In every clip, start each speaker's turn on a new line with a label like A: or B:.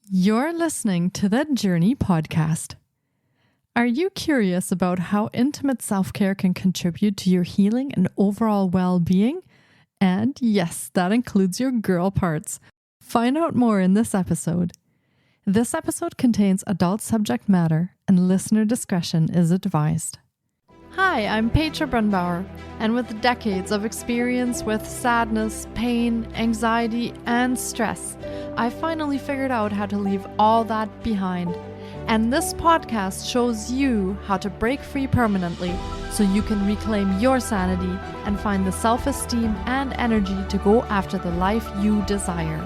A: You're listening to the Journey podcast. Are you curious about how intimate self-care can contribute to your healing and overall well-being? And yes, that includes your girl parts. Find out more in this episode. This episode contains adult subject matter and listener discretion is advised. Hi, I'm Petra Brunbauer, and with decades of experience with sadness, pain, anxiety, and stress, I finally figured out how to leave all that behind. And this podcast shows you how to break free permanently so you can reclaim your sanity and find the self-esteem and energy to go after the life you desire.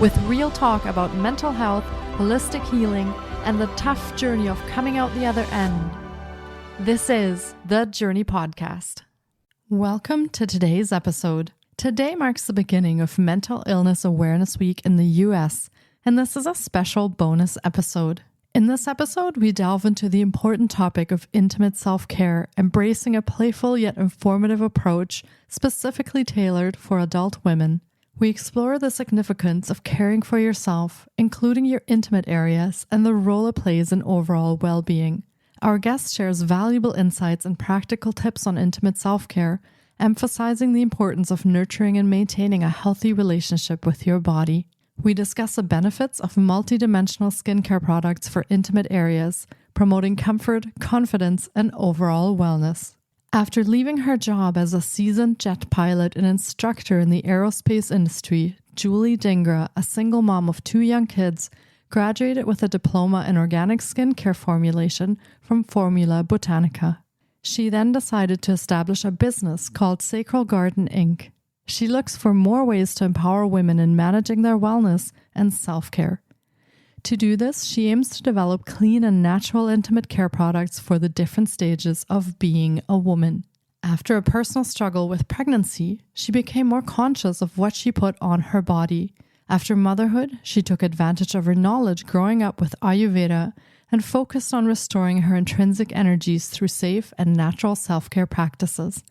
A: With real talk about mental health, holistic healing, and the tough journey of coming out the other end. This is the Journey Podcast. Welcome to today's episode. Today marks the beginning of Mental Illness Awareness Week in the US, and this is a special bonus episode. In this episode, we delve into the important topic of intimate self-care, embracing a playful yet informative approach specifically tailored for adult women. We explore the significance of caring for yourself, including your intimate areas, and the role it plays in overall well-being. Our guest shares valuable insights and practical tips on intimate self-care, emphasizing the importance of nurturing and maintaining a healthy relationship with your body. We discuss the benefits of multidimensional skincare products for intimate areas, promoting comfort, confidence, and overall wellness. After leaving her job as a seasoned jet pilot and instructor in the aerospace industry, Julie Dhingra, a single mom of 2 young kids, graduated with a diploma in Organic Skincare Formulation from Formula Botanica. She then decided to establish a business called Sacral Garden Inc. She looks for more ways to empower women in managing their wellness and self-care. To do this, she aims to develop clean and natural intimate care products for the different stages of being a woman. After a personal struggle with pregnancy, she became more conscious of what she put on her body. After motherhood, she took advantage of her knowledge growing up with Ayurveda and focused on restoring her intrinsic energies through safe and natural self-care practices.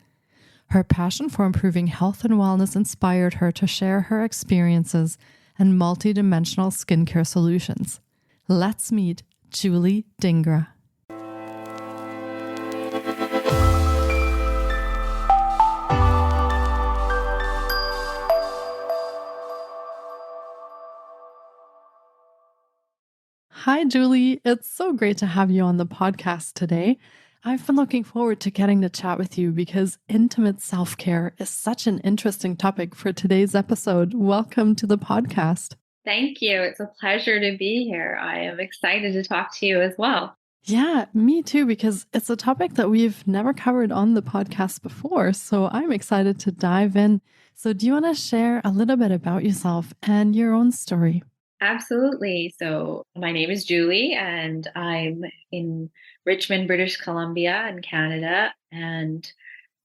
A: Her passion for improving health and wellness inspired her to share her experiences and multidimensional skincare solutions. Let's meet Julie Dhingra. Hi, Julie. It's so great to have you on the podcast today. I've been looking forward to getting to chat with you because intimate self-care is such an interesting topic for today's episode. Welcome to the podcast.
B: Thank you. It's a pleasure to be here. I am excited to talk to you as well.
A: Yeah, me too, because it's a topic that we've never covered on the podcast before. So I'm excited to dive in. So do you want to share a little bit about yourself and your own story?
B: Absolutely. So my name is Julie and I'm in Richmond, British Columbia in Canada. And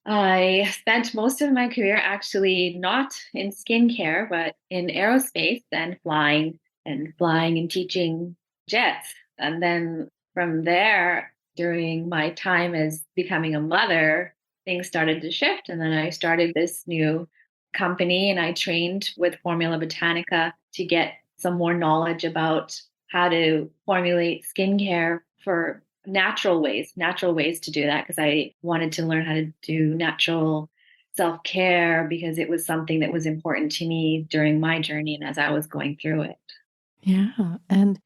B: I spent most of my career actually not in skincare, but in aerospace and flying and teaching jets. And then from there, during my time as becoming a mother, things started to shift. And then I started this new company and I trained with Formula Botanica to get some more knowledge about how to formulate skincare for natural ways to do that, because I wanted to learn how to do natural self-care because it was something that was important to me during my journey and as I was going through it.
A: Yeah. And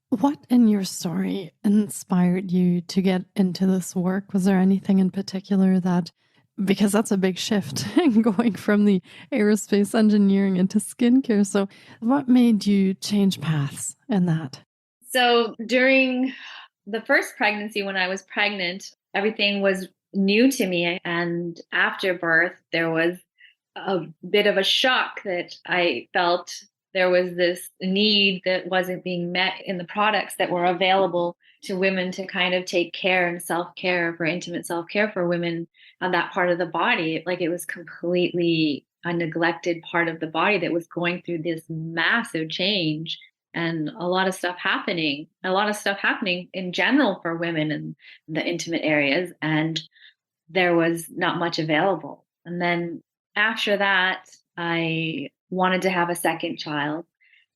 A: what in your story inspired you to get into this work? Was there anything in particular that, because that's a big shift going from the aerospace engineering into skincare. So what made you change paths in that?
B: So during the first pregnancy, when I was pregnant, everything was new to me. And after birth, there was a bit of a shock that I felt there was this need that wasn't being met in the products that were available to women to kind of take care and self-care for intimate self-care for women on that part of the body. Like it was completely a neglected part of the body that was going through this massive change and a lot of stuff happening in general for women in the intimate areas. And there was not much available. And then after that, I wanted to have a second child.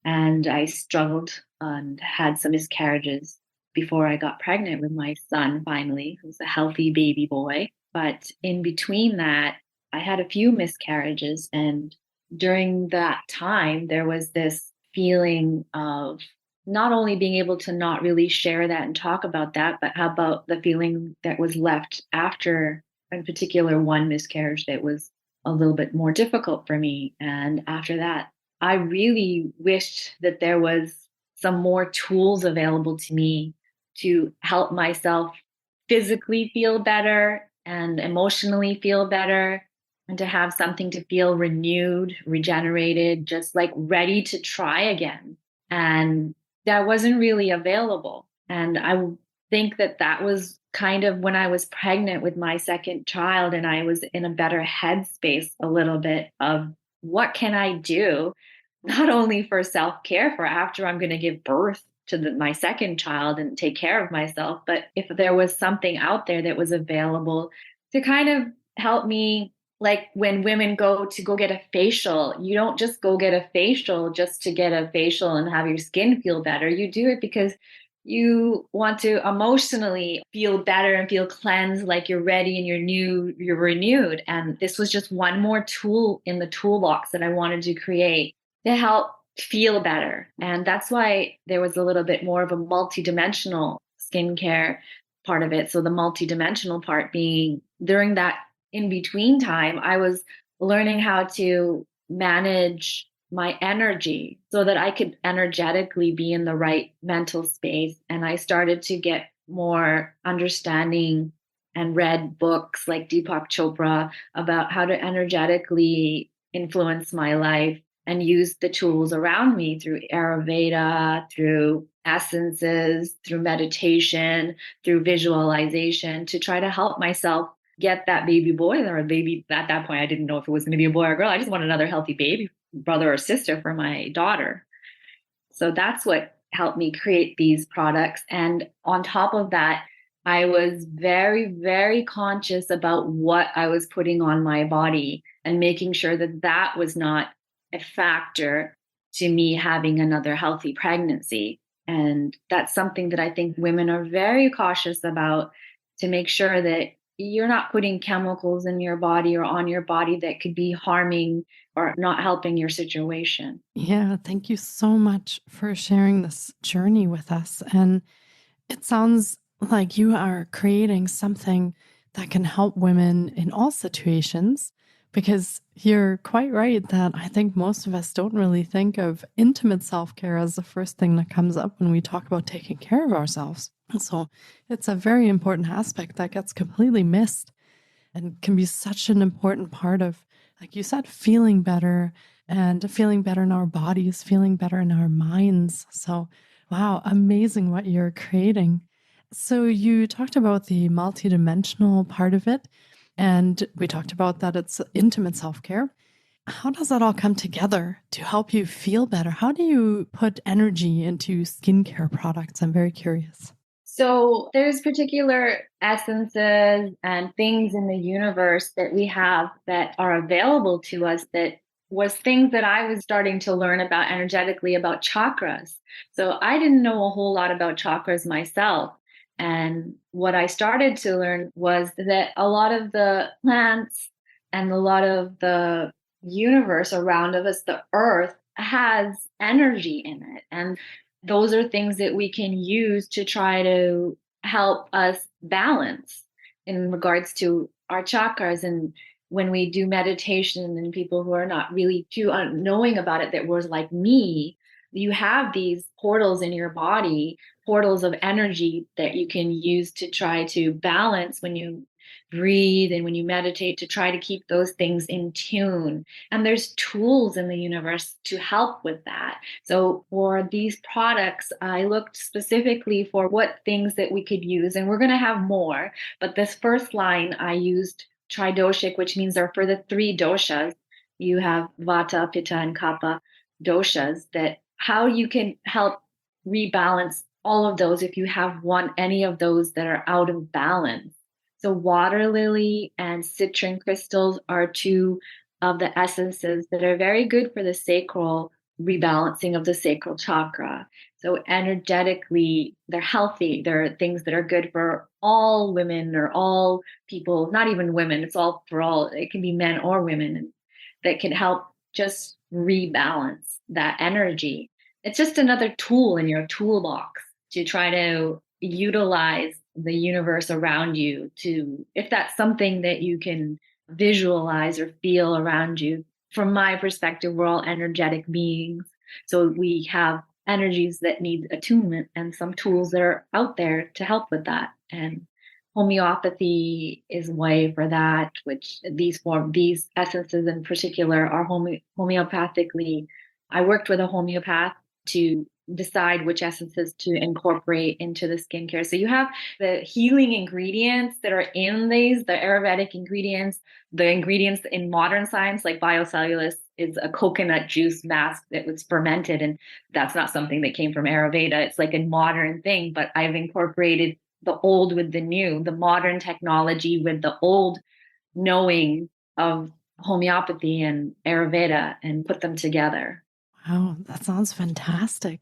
B: And I struggled and had some miscarriages before I got pregnant with my son finally, who's a healthy baby boy. But in between that, I had a few miscarriages. And during that time, there was this feeling of not only being able to not really share that and talk about that, but how about the feeling that was left after, in particular, one miscarriage that was a little bit more difficult for me. And after that, I really wished that there was some more tools available to me to help myself physically feel better and emotionally feel better, and to have something to feel renewed, regenerated, just like ready to try again. And that wasn't really available. And I think that that was kind of when I was pregnant with my second child, and I was in a better headspace a little bit of what can I do, not only for self care for after I'm going to give birth to my second child and take care of myself, but if there was something out there that was available to kind of help me. Like when women go get a facial, you don't just go get a facial just to get a facial and have your skin feel better. You do it because you want to emotionally feel better and feel cleansed, like you're ready and you're renewed. And this was just one more tool in the toolbox that I wanted to create to help feel better. And that's why there was a little bit more of a multidimensional skincare part of it. So the multidimensional part being during that in between time, I was learning how to manage my energy so that I could energetically be in the right mental space. And I started to get more understanding and read books like Deepak Chopra about how to energetically influence my life and use the tools around me through Ayurveda, through essences, through meditation, through visualization to try to help myself get that baby boy or a baby. At that point, I didn't know if it was going to be a boy or a girl. I just wanted another healthy baby, brother or sister for my daughter. So that's what helped me create these products. And on top of that, I was very, very conscious about what I was putting on my body and making sure that that was not a factor to me having another healthy pregnancy. And that's something that I think women are very cautious about, to make sure that you're not putting chemicals in your body or on your body that could be harming or not helping your situation.
A: Yeah, thank you so much for sharing this journey with us. And it sounds like you are creating something that can help women in all situations, because you're quite right that I think most of us don't really think of intimate self-care as the first thing that comes up when we talk about taking care of ourselves. So it's a very important aspect that gets completely missed and can be such an important part of, like you said, feeling better and feeling better in our bodies, feeling better in our minds. So, wow, amazing what you're creating. So, you talked about the multidimensional part of it, and we talked about that it's intimate self care. How does that all come together to help you feel better? How do you put energy into skincare products? I'm very curious.
B: So there's particular essences and things in the universe that we have that are available to us that was things that I was starting to learn about energetically about chakras. So I didn't know a whole lot about chakras myself. And what I started to learn was that a lot of the plants and a lot of the universe around of us, the earth, has energy in it. And those are things that we can use to try to help us balance in regards to our chakras. And when we do meditation, and people who are not really too knowing about it, that was like me, you have these portals in your body, portals of energy that you can use to try to balance when you breathe and when you meditate, to try to keep those things in tune. And there's tools in the universe to help with that. So for these products, I looked specifically for what things that we could use, and we're going to have more. But this first line, I used tridoshic, which means they're for the three doshas. You have vata, pitta, and kapha doshas, that how you can help rebalance all of those if you have any of those that are out of balance. So water lily and citron crystals are two of the essences that are very good for the sacral rebalancing of the sacral chakra. So energetically, they're healthy. They're things that are good for all women or all people, not even women. It's all for all. It can be men or women, and that can help just rebalance that energy. It's just another tool in your toolbox to try to utilize the universe around you to, if that's something that you can visualize or feel around you. From my perspective, we're all energetic beings. So we have energies that need attunement and some tools that are out there to help with that. And homeopathy is a way for that, which these essences in particular are homeopathically. I worked with a homeopath to decide which essences to incorporate into the skincare. So you have the healing ingredients that are in these, the Ayurvedic ingredients, the ingredients in modern science, like biocellulose is a coconut juice mask that was fermented. And that's not something that came from Ayurveda. It's like a modern thing, but I've incorporated the old with the new, the modern technology with the old knowing of homeopathy and Ayurveda and put them together.
A: Wow, that sounds fantastic.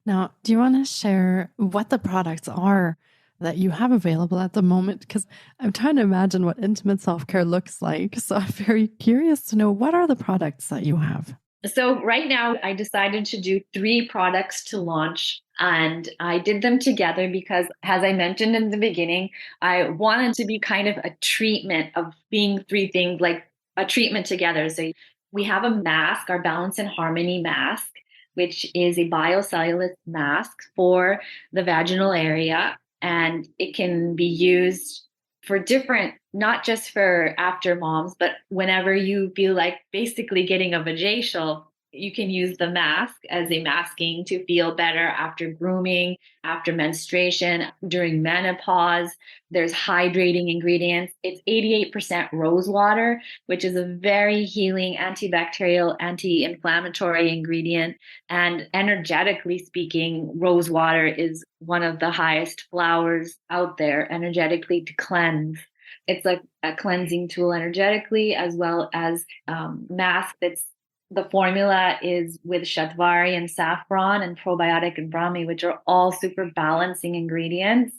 A: Now, do you want to share what the products are that you have available at the moment? Because I'm trying to imagine what intimate self-care looks like. So I'm very curious to know, what are the products that you have?
B: So right now I decided to do 3 products to launch, and I did them together because, as I mentioned in the beginning, I wanted to be kind of a treatment of being 3 things, like a treatment together. So we have a mask, our Balance and Harmony mask, which is a biocellulose mask for the vaginal area, and it can be used for different, not just for after moms, but whenever you feel like basically getting a vajacial, you can use the mask as a masking to feel better after grooming, after menstruation, during menopause. There's hydrating ingredients. It's 88% rose water, which is a very healing, antibacterial, anti-inflammatory ingredient. And energetically speaking, rose water is one of the highest flowers out there energetically to cleanse. It's like a cleansing tool energetically, as well as mask. That's the formula is with Shatvari and saffron and probiotic and Brahmi, which are all super balancing ingredients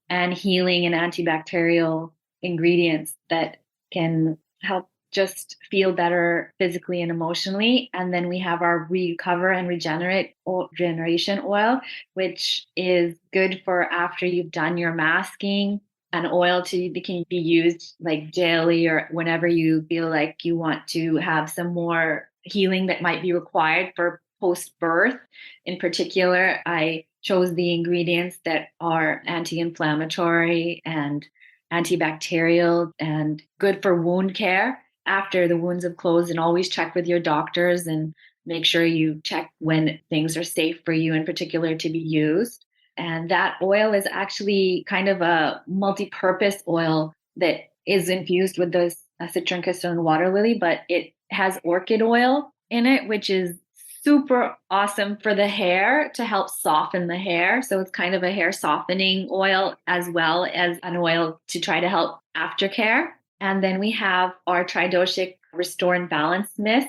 B: and healing and antibacterial ingredients that can help just feel better physically and emotionally. And then we have our Recover and Regeneration oil, which is good for after you've done your masking. An oil can be used like daily or whenever you feel like you want to have some more healing that might be required for post-birth. In particular, I chose the ingredients that are anti-inflammatory and antibacterial and good for wound care after the wounds have closed. And always check with your doctors and make sure you check when things are safe for you in particular to be used. And that oil is actually kind of a multi-purpose oil that is infused with the citron crystal and water lily, but it has orchid oil in it, which is super awesome for the hair to help soften the hair. So it's kind of a hair softening oil as well as an oil to try to help aftercare. And then we have our Tridoshic Restore and Balance Mist.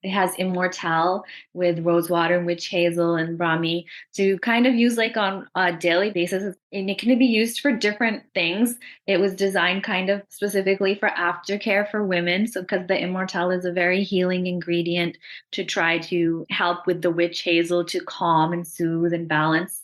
B: It has Immortelle with rosewater and witch hazel and Brahmi to kind of use like on a daily basis. And it can be used for different things. It was designed kind of specifically for aftercare for women. So because the Immortelle is a very healing ingredient to try to help with the witch hazel to calm and soothe and balance.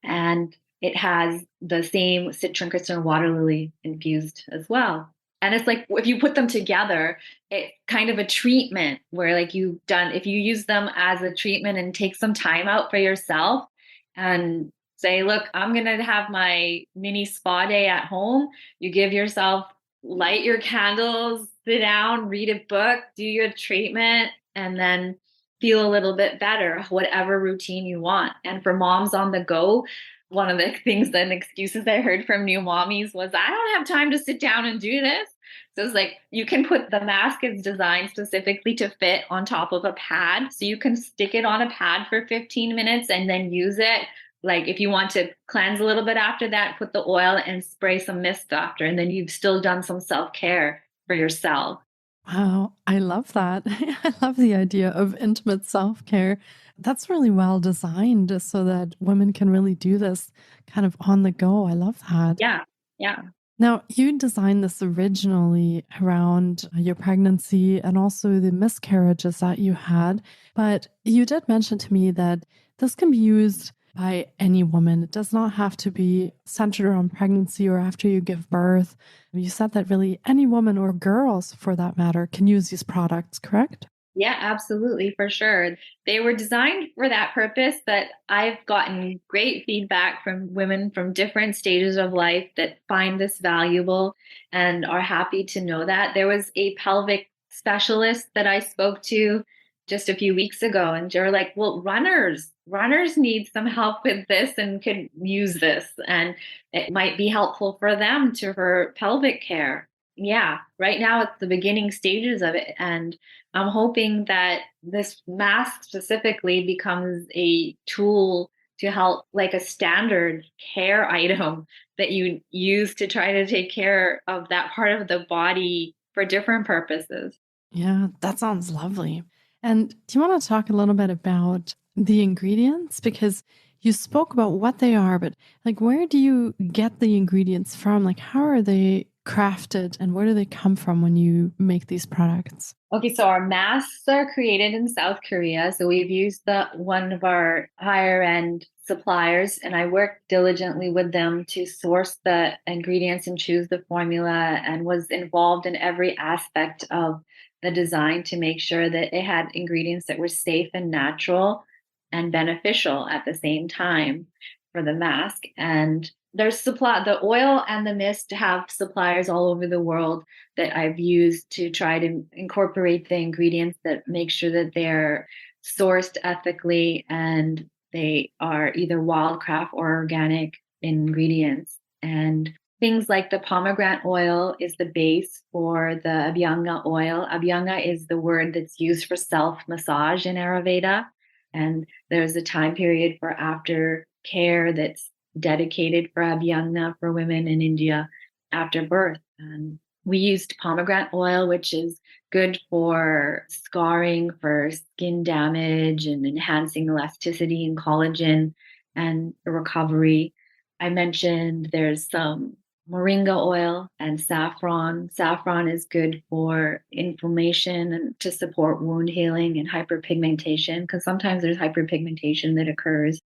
B: And it has the same citron crystal and water lily infused as well. And it's like, if you put them together, it's kind of a treatment where like if you use them as a treatment and take some time out for yourself and say, look, I'm going to have my mini spa day at home. You give yourself, light your candles, sit down, read a book, do your treatment, and then feel a little bit better, whatever routine you want. And for moms on the go, one of the things and excuses I heard from new mommies was, I don't have time to sit down and do this. So it's like, you can put the mask is designed specifically to fit on top of a pad. So you can stick it on a pad for 15 minutes and then use it. Like if you want to cleanse a little bit after that, put the oil and spray some mist after, and then you've still done some self-care for yourself.
A: Wow, I love that. I love the idea of intimate self care. That's really well designed so that women can really do this kind of on the go. I love that.
B: Yeah. Yeah.
A: Now, you designed this originally around your pregnancy and also the miscarriages that you had. But you did mention to me that this can be used by any woman. It does not have to be centered around pregnancy or after you give birth. You said that really any woman or girls, for that matter, can use these products, correct?
B: Yeah, absolutely, for sure. They were designed for that purpose, but I've gotten great feedback from women from different stages of life that find this valuable and are happy to know that. There was a pelvic specialist that I spoke to just a few weeks ago, and they're like, well, runners need some help with this and could use this, and it might be helpful for them to for pelvic care. Yeah, right now it's the beginning stages of it. And I'm hoping that this mask specifically becomes a tool to help, like a standard care item that you use to try to take care of that part of the body for different purposes.
A: Yeah, that sounds lovely. And do you want to talk a little bit about the ingredients? Because you spoke about what they are, but like, where do you get the ingredients from? Like, how are they crafted and where do they come from when you make these products?
B: Okay, so our masks are created in South Korea. So we've used the one of our higher end suppliers, and I worked diligently with them to source the ingredients and choose the formula, and was involved in every aspect of the design to make sure that it had ingredients that were safe and natural and beneficial at the same time for the mask. And there's the oil and the mist have suppliers all over the world that I've used to try to incorporate the ingredients that make sure that they're sourced ethically and they are either wildcraft or organic ingredients. And things like the pomegranate oil is the base for the Abhyanga oil. Abhyanga is the word that's used for self massage in Ayurveda. And there's a time period for after care that's dedicated for Abhyanga for women in India after birth. And we used pomegranate oil, which is good for scarring, for skin damage, and enhancing elasticity and collagen and recovery. I mentioned there's some moringa oil and saffron. Saffron is good for inflammation and to support wound healing and hyperpigmentation, because sometimes there's hyperpigmentation that occurs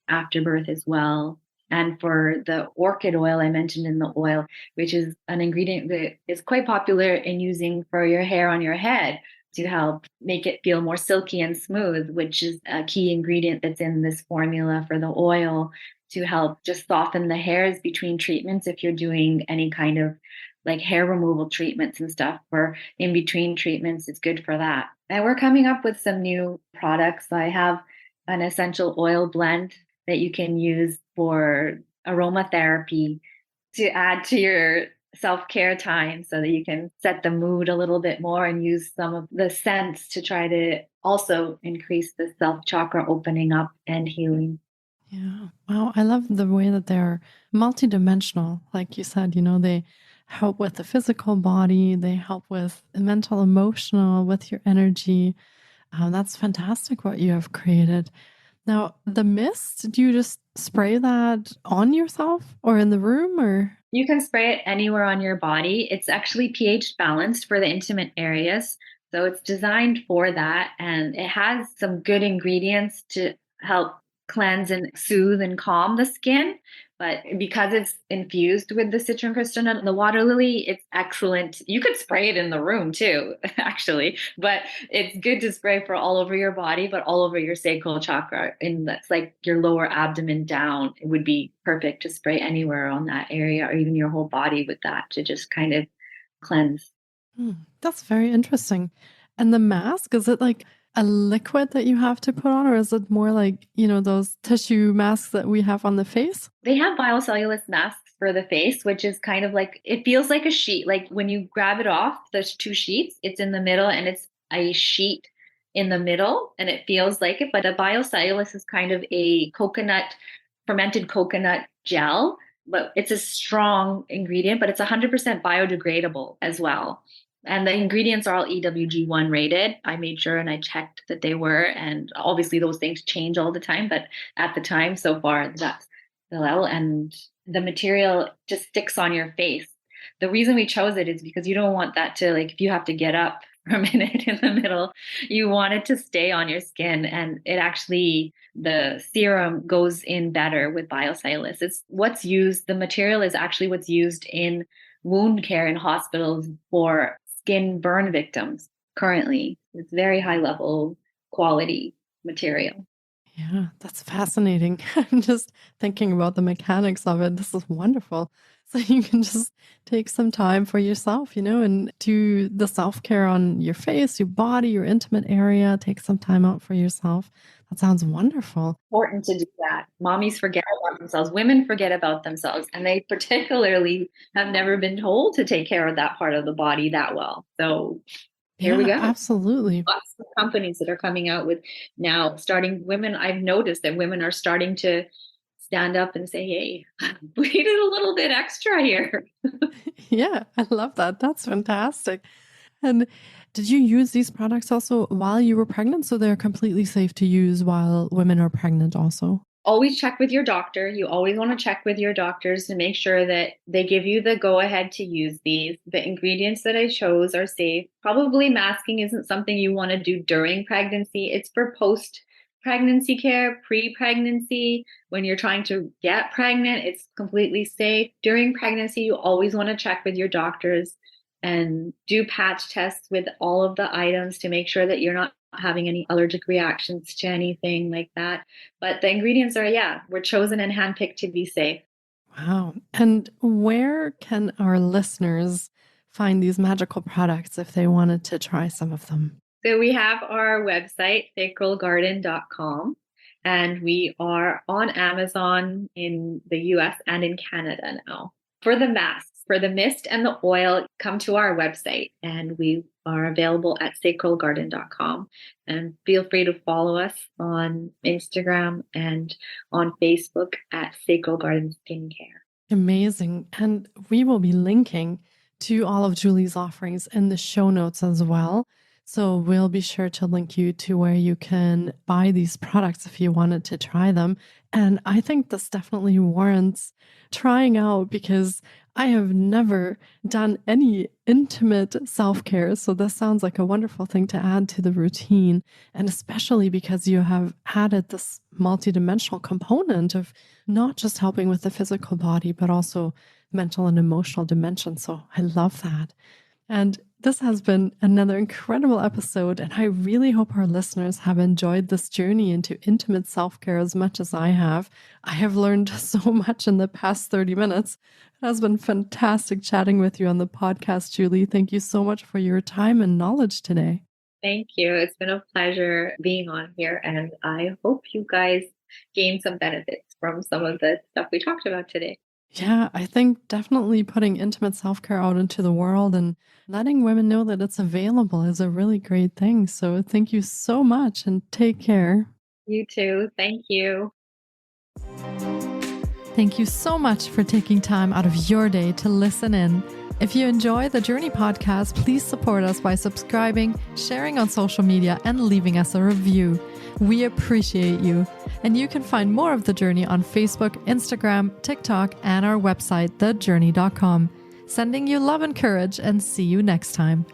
B: after birth as well. And for the orchid oil I mentioned in the oil, which is an ingredient that is quite popular in using for your hair on your head to help make it feel more silky and smooth, which is a key ingredient that's in this formula for the oil to help just soften the hairs between treatments if you're doing any kind of like hair removal treatments and stuff for in between treatments. It's good for that. And we're coming up with some new products. I have an essential oil blend that you can use for aromatherapy to add to your self-care time so that you can set the mood a little bit more and use some of the scents to try to also increase the self chakra opening up and healing.
A: Yeah. Wow. I love the way that they're multidimensional. Like you said, they help with the physical body, they help with the mental, emotional, with your energy. That's fantastic what you have created. Now, the mist, do you just spray that on yourself or in the room or?
B: You can spray it anywhere on your body. It's actually pH balanced for the intimate areas. So it's designed for that. And it has some good ingredients to help cleanse and soothe and calm the skin. But because it's infused with the citron crystal and the water lily, it's excellent. You could spray it in the room too, actually, but it's good to spray for all over your body, but all over your sacral chakra. And that's like your lower abdomen down. It would be perfect to spray anywhere on that area or even your whole body with that to just kind of cleanse.
A: Hmm, that's very interesting. And the mask, is it like a liquid that you have to put on, or is it more like, those tissue masks that we have on the face?
B: They have biocellulose masks for the face, which is kind of like, it feels like a sheet. Like when you grab it off, there's two sheets, it's in the middle and it's a sheet in the middle and it feels like it. But a biocellulose is kind of a fermented coconut gel, but it's a strong ingredient, but it's 100% biodegradable as well. And the ingredients are all EWG1 rated. I made sure and I checked that they were. And obviously those things change all the time. But at the time, so far, that's the level. And the material just sticks on your face. The reason we chose it is because you don't want that to, like, if you have to get up for a minute in the middle, you want it to stay on your skin. And it actually, the serum goes in better with biocellulose. It's what's used, the material is actually what's used in wound care in hospitals for skin burn victims currently. It's very high level quality material.
A: Yeah, that's fascinating. I'm just thinking about the mechanics of it. This is wonderful. So you can just take some time for yourself, and do the self-care on your face, your body, your intimate area. Take some time out for yourself. That sounds wonderful.
B: Important to do that. Mommies forget about themselves. Women forget about themselves. And they particularly have never been told to take care of that part of the body that well. So here we go.
A: Absolutely.
B: Lots of companies that are coming out with now starting women. I've noticed that women are starting to stand up and say, hey, we did a little bit extra here.
A: Yeah, I love that. That's fantastic. And did you use these products also while you were pregnant? So they're completely safe to use while women are pregnant also?
B: Always check with your doctor. You always want to check with your doctors to make sure that they give you the go ahead to use these. The ingredients that I chose are safe. Probably masking isn't something you want to do during pregnancy. It's for post pregnancy care, pre-pregnancy. When you're trying to get pregnant, it's completely safe. During pregnancy, you always want to check with your doctors and do patch tests with all of the items to make sure that you're not having any allergic reactions to anything like that. But the ingredients were chosen and handpicked to be safe.
A: Wow. And where can our listeners find these magical products if they wanted to try some of them?
B: So we have our website, sacralgarden.com, and we are on Amazon in the US and in Canada now. For the masks, for the mist and the oil, come to our website, and we are available at sacralgarden.com. And feel free to follow us on Instagram and on Facebook at Sacral Garden Skincare.
A: Amazing. And we will be linking to all of Julie's offerings in the show notes as well. So we'll be sure to link you to where you can buy these products if you wanted to try them. And I think this definitely warrants trying out because I have never done any intimate self-care. So this sounds like a wonderful thing to add to the routine. And especially because you have added this multidimensional component of not just helping with the physical body, but also mental and emotional dimension. So I love that. And this has been another incredible episode, and I really hope our listeners have enjoyed this journey into intimate self-care as much as I have. I have learned so much in the past 30 minutes. It has been fantastic chatting with you on the podcast, Julie. Thank you so much for your time and knowledge today.
B: Thank you. It's been a pleasure being on here, and I hope you guys gain some benefits from some of the stuff we talked about today.
A: Yeah, I think definitely putting intimate self-care out into the world and letting women know that it's available is a really great thing. So thank you so much and take care.
B: You too. Thank you.
A: Thank you so much for taking time out of your day to listen in. If you enjoy the Journey podcast, please support us by subscribing, sharing on social media, and leaving us a review. We appreciate you. And you can find more of The Journey on Facebook, Instagram, TikTok, and our website, thejourney.com. Sending you love and courage, and see you next time.